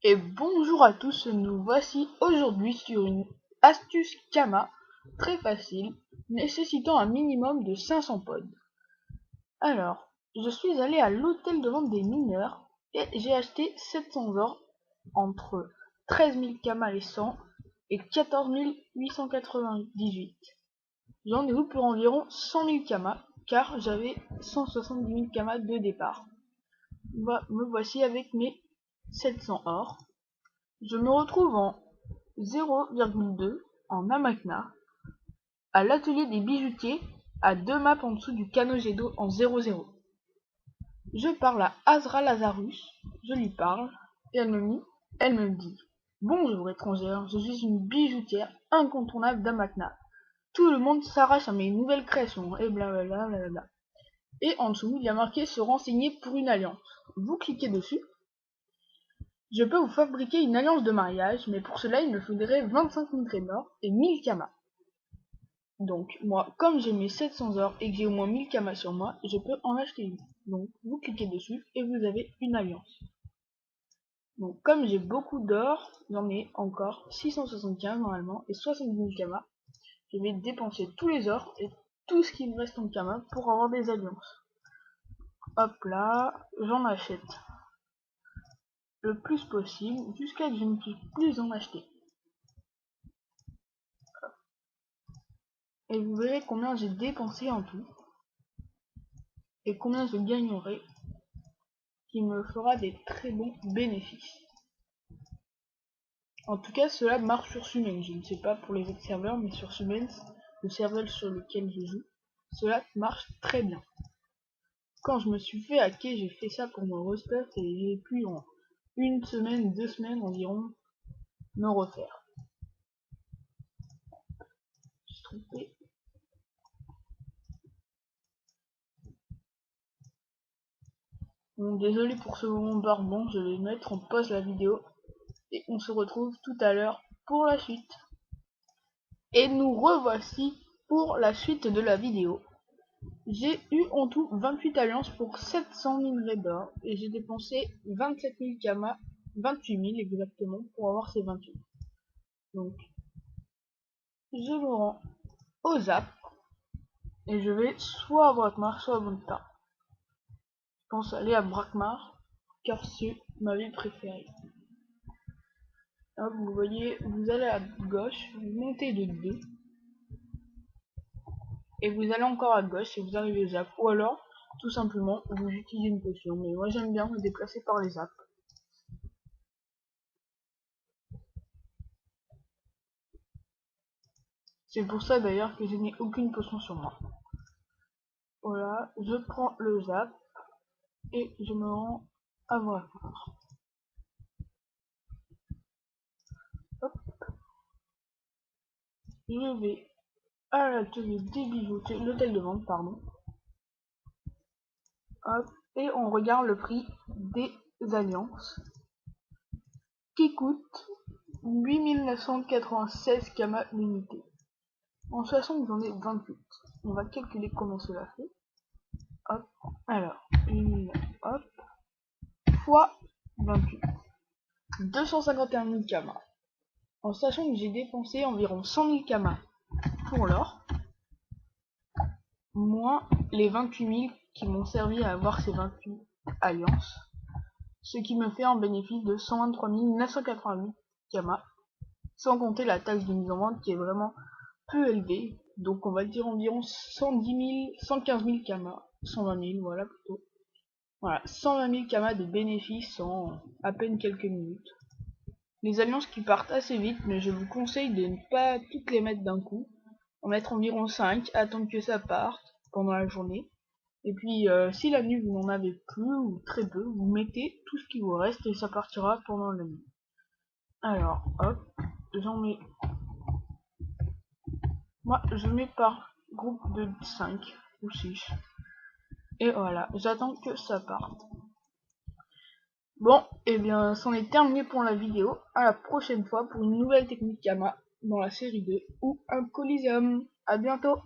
Et bonjour à tous, nous voici aujourd'hui sur une astuce Kama très facile, nécessitant un minimum de 500 pods. Alors, je suis allé à l'hôtel de vente des mineurs et j'ai acheté 700 ors entre 13 000 Kama les 100 et 14 898. J'en ai eu pour environ 100 000 Kama car j'avais 170 000 Kama de départ. Me voici avec mes 700 ors. Je me retrouve en 0,2 en Amakna, à l'atelier des bijoutiers, à 2 maps en dessous du canot jet d'eau en 0,0. Je parle à Azra Lazarus, je lui parle, et elle me dit « Bonjour étrangère, je suis une bijoutière incontournable d'Amakna. Tout le monde s'arrache à mes nouvelles créations, et blablabla. » Et en dessous, il y a marqué « Se renseigner pour une alliance ». Vous cliquez dessus. Je peux vous fabriquer une alliance de mariage, mais pour cela il me faudrait 25 000 trésors et 1000 Kama. Donc moi, comme j'ai mes 700 ors et que j'ai au moins 1000 Kama sur moi, je peux en acheter une. Donc vous cliquez dessus et vous avez une alliance. Donc comme j'ai beaucoup d'or, j'en ai encore 675 normalement et 70 000 Kama. Je vais dépenser tous les ors et tout ce qui me reste en Kama pour avoir des alliances. Hop là, j'en achète le plus possible jusqu'à ce que je ne puisse plus en acheter. Et vous verrez combien j'ai dépensé en tout et combien je gagnerai, qui me fera des très bons bénéfices. En tout cas, cela marche sur Sumens. Je ne sais pas pour les autres serveurs, mais sur Sumens, le serveur sur lequel je joue, cela marche très bien. Quand je me suis fait hacker, j'ai fait ça pour mon roster et j'ai pu en une semaine, 2 semaines environ me refaire. Je suis trompé. Bon, désolé pour ce moment barbant, je vais mettre en pause la vidéo et on se retrouve tout à l'heure pour la suite. Et nous revoici pour la suite de la vidéo. J'ai eu en tout 28 alliances pour 700 minerais d'or et j'ai dépensé 27 000 Kama, 28 000 exactement pour avoir ces 28. Donc je me rends au Zap et je vais soit à Brakmar soit à Bonta. Je pense aller à Brakmar car c'est ma ville préférée. Hop, vous voyez, vous allez à gauche, vous montez de 2 et vous allez encore à gauche et vous arrivez au Zap, ou alors tout simplement vous utilisez une potion, mais moi j'aime bien me déplacer par les zaps. C'est pour ça d'ailleurs que je n'ai aucune potion sur moi. Voilà, je prends le zap et je me rends à Brakmar. Hop, je vais à l'atelier des bijoutiers, l'hôtel de vente, pardon. Hop, et on regarde le prix des alliances qui coûtent 8996 Kama l'unité. En sachant que j'en ai 28. On va calculer combien cela fait. Hop, alors, hop, fois 28. 251 000 Kama. En sachant que j'ai dépensé environ 100 000 Kama pour l'or, moins les 28 000 qui m'ont servi à avoir ces 28 alliances, ce qui me fait un bénéfice de 123 988 Kama, sans compter la taxe de mise en vente qui est vraiment peu élevée, donc on va dire environ 110 000, 115 000 Kama, 120 000, voilà plutôt. Voilà, 120 000 Kama de bénéfices en à peine quelques minutes. Les alliances qui partent assez vite, mais je vous conseille de ne pas toutes les mettre d'un coup, en mettre environ 5, attendre que ça parte pendant la journée. Et puis si la nuit vous n'en avez plus ou très peu, vous mettez tout ce qui vous reste et ça partira pendant la nuit. Alors hop, j'en mets. Moi je mets par groupe de 5 ou 6. Et voilà, j'attends que ça parte. Bon, et bien c'en est terminé pour la vidéo. À la prochaine fois pour une nouvelle technique Kama dans la série 2 ou un Coliseum. A bientôt.